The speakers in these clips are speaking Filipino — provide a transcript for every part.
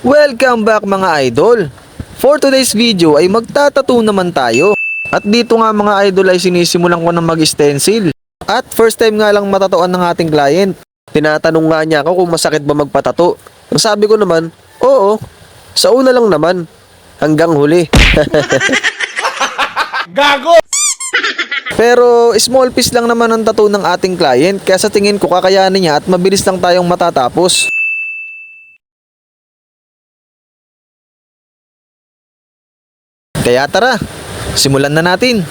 Welcome back mga idol! For today's video ay magtatattoo naman tayo. At dito nga mga idol ay sinisimulan ko ng mag-stencil. At first time nga lang matatuan ng ating client. Tinatanong nga niya ako kung masakit ba magpatato. Ang sabi ko naman, oo, sa una lang naman. Hanggang huli. Gago! Pero small piece lang naman ang tattoo ng ating client. Kaya sa tingin ko kakayanin niya at mabilis lang tayong matatapos. Kaya tara, simulan na natin.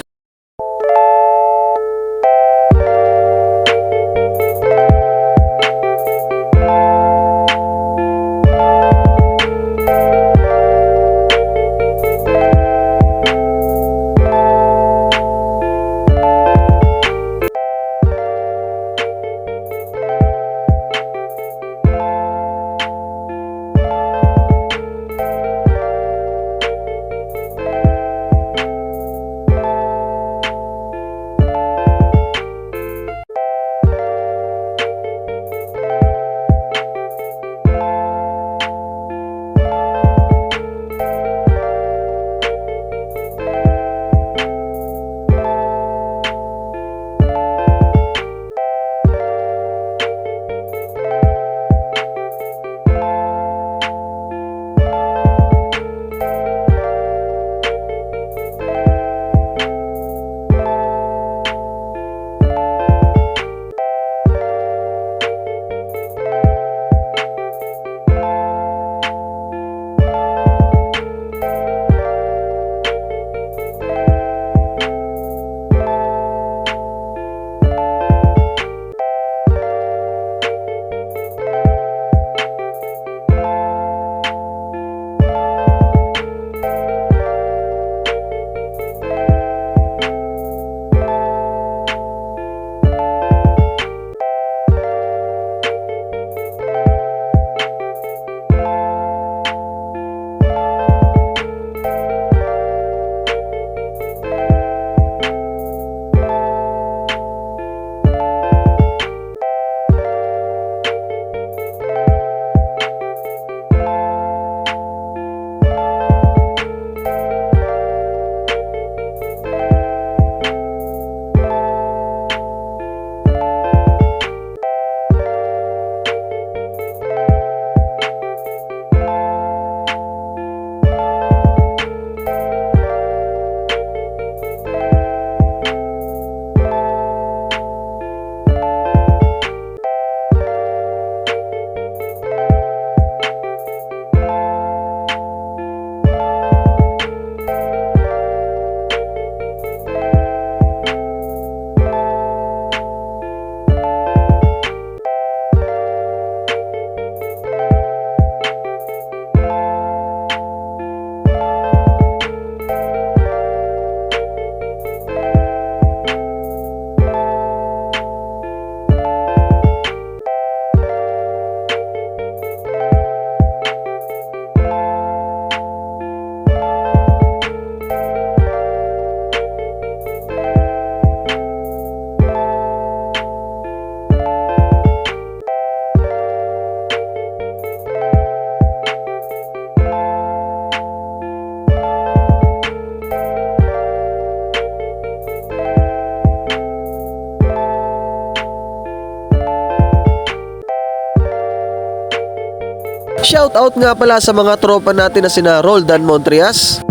Shoutout nga pala sa mga tropa natin na sina Roldan Montrias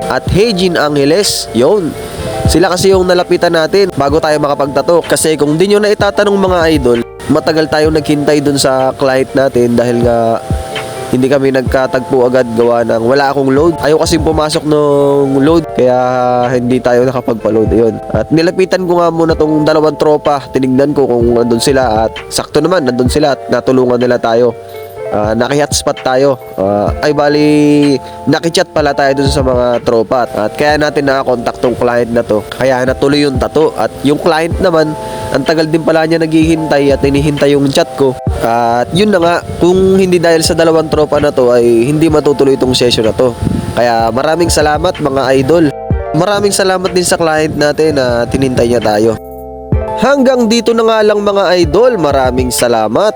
at Hejin Angeles. Yun, sila kasi yung nalapitan natin bago tayo makapagtato. Kasi kung di nyo na itatanong mga idol, matagal tayong naghintay dun sa client natin dahil nga hindi kami nagkatagpo agad gawa ng wala akong load. Ayaw kasi pumasok ng load kaya hindi tayo nakapagpa-load. Yun. At nilapitan ko nga muna tong dalawang tropa. Tinignan ko kung nandun sila at sakto naman nandun sila at natulungan nila tayo. Naki-hotspot tayo. Naki-chat pala tayo dun sa mga tropa. At kaya natin nakakontakt tong client na to. Kaya natuloy yung tato. At yung client naman, ang tagal din pala niya naghihintay at hinihintay yung chat ko. At yun na nga, kung hindi dahil sa dalawang tropa na to ay hindi matutuloy itong session na to. Kaya maraming salamat mga idol. Maraming salamat din sa client natin na tinintay niya tayo. Hanggang dito na nga lang mga idol. Maraming salamat.